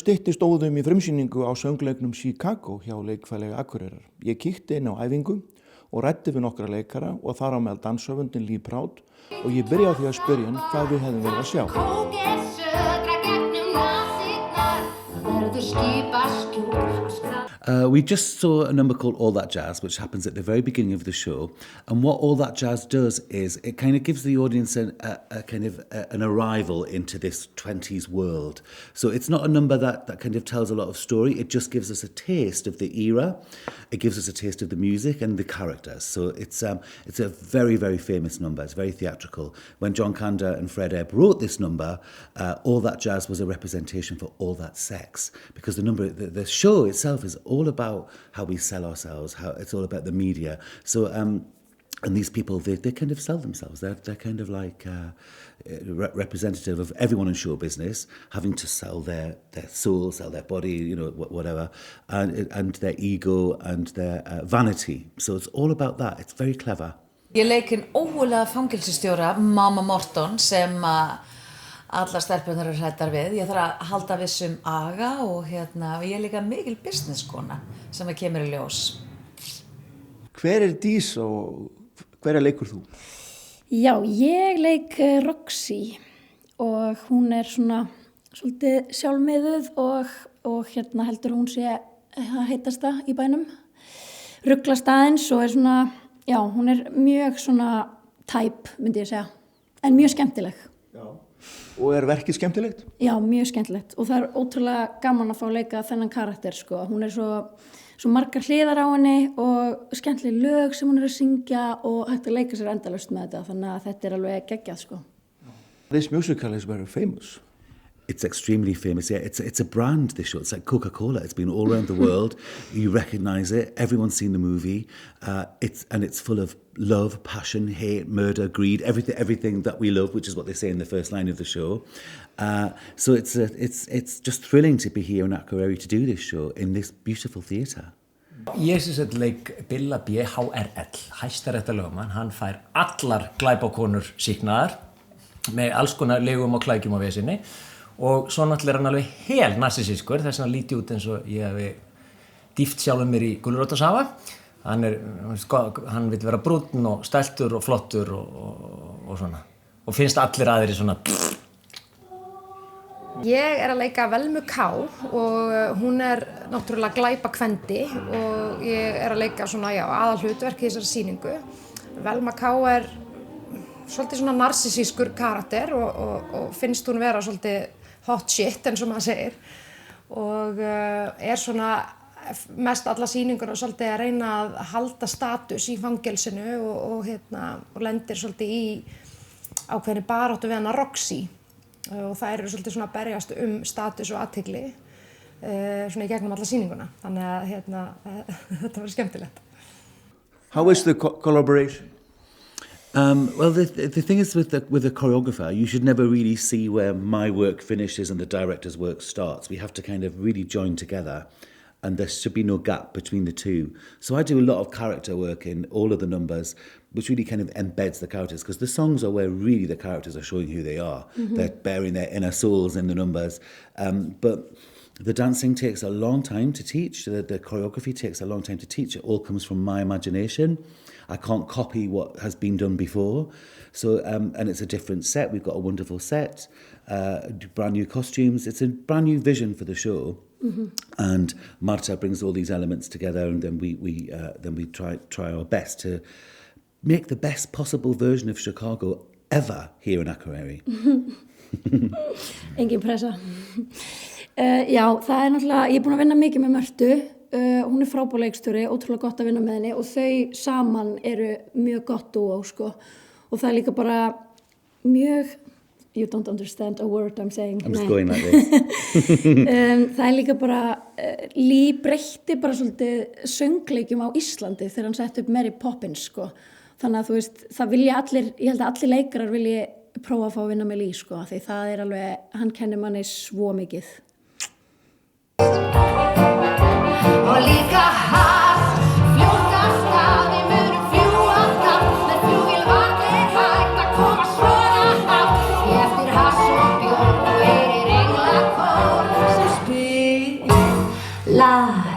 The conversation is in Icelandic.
stytti stóðum í frumsýningu á söngleiknum Chicago hjá Leikfélagi Akureyrar. Ég kíkti inn á æfingu og ræddi við nokkra leikara og þar á meðal danshöfundinn Lee Proud og ég byrjaði á því að spyrja hann hvað við hefðum verið að sjá. We just saw a number called All That Jazz, which happens at the very beginning of the show. And what All That Jazz does is it kind of gives the audience an arrival into this 20s world. So it's not a number that kind of tells a lot of story. It just gives us a taste of the era. It gives us a taste of the music and the characters. So it's a very, very famous number. It's very theatrical. When John Kander and Fred Ebb wrote this number, All That Jazz was a representation for all that sex. Because the show itself is all about how we sell ourselves, how it's all about the media. So, and these people, they kind of sell themselves. They're kind of like representative of everyone in show business, having to sell their soul, sell their body, whatever, and their ego and their vanity. So it's all about that. It's very clever. Ég leik en ógulega fangelsistjóra, Mama Morton, sem allar stelpunar hræddar við. Ég þarf að halda vissum aga og ég er líka mikil businesskona sem kemur í ljós. Hver Dís og hverja leikur þú? Já, ég leik Roxy og hún svona svolítið sjálfmiðuð og heldur hún sé að heitasta í bænum. Ruglast aðeins og svona, já, hún mjög svona tæp, myndi ég segja, en mjög skemmtileg. Já. Og verkið skemmtilegt? Já, mjög skemmtilegt og það ótrúlega gaman að fá að leika þennan karakter, sko. Hún svo margar hliðar á henni og skemmtileg lög sem hún að syngja og hægt að leika sér endalaust með þetta, þannig að þetta alveg geggjað, sko. This musical is very famous. It's extremely famous. Yeah, it's a brand, this show. It's like Coca-Cola. It's been all around the world. You recognize it. Everyone's seen the movie. It's full of love, passion, hate, murder, greed, everything that we love, which is what they say in the first line of the show. So it's just thrilling to be here in Akureyri to do this show in this beautiful theatre. Ég leik Billa B. HRL, hæstaréttarlögmann. Hann fær allar glæpakonur sýknaðar með alls konar legum og klækjum á vesinni. Og svo náttúrulega hann alveg hel narsisískur, þess að hann líti út eins og ég hefi dýft sjálfum mér í gulrótarsafa. Hann vill vera brúnn og stæltur og flottur og svona. Og finnst allir aðrir svona. Ég að leika Velmu K og hún náttúrulega glæpakvendi og ég að leika svona, já, aðalhlutverk í þessari sýningu. Velma K svolítið svona narsisískur karakter og finnst hún vera svolítið hot shit eins og maður segir og svona mest alla sýninguna svolítið að reyna að halda status í fangelsinu og lendir svolítið í ákveðinni baráttu við hana Roxy og það eru svolítið svona að berjast status og athygli svona í gegnum alla sýninguna þannig að þetta var skemmtilegt. How is the collaboration? Well, the thing is with the choreographer, you should never really see where my work finishes and the director's work starts. We have to kind of really join together and there should be no gap between the two. So I do a lot of character work in all of the numbers, which really kind of embeds the characters because the songs are where really the characters are showing who they are. Mm-hmm. They're bearing their inner souls in the numbers. But the dancing takes a long time to teach. The choreography takes a long time to teach. It all comes from my imagination. I can't copy what has been done before. So, and it's a different set. We've got a wonderful set, brand new costumes. It's a brand new vision for the show. Mm-hmm. And Marta brings all these elements together and then we try our best to make the best possible version of Chicago ever here in Akureyri. Engin pressa. Já, það náttúrulega, ég búin að vinna mikið með Mörtu. Hún frábær leikstjóri, ótrúlega gott að vinna með henni og þau saman eru mjög gott dúó, sko. Og það líka bara mjög, you don't understand a word I'm saying. I'm just going like this. Það líka bara, Lee breytti bara svolítið söngleikjum á Íslandi þegar hann setti upp Mary Poppins, sko. Þannig að þú veist, það vilja allir, ég held að allir leikarar vilji prófa að fá að vinna með Lee, sko. Því það alveg, hann kennir manni svo mikið. Og líka hatt, fljóta staði munu fljúa hátt, með flugvél hægt að koma svona hátt, eftir hass og bjór og engla kór sem spila. Ah.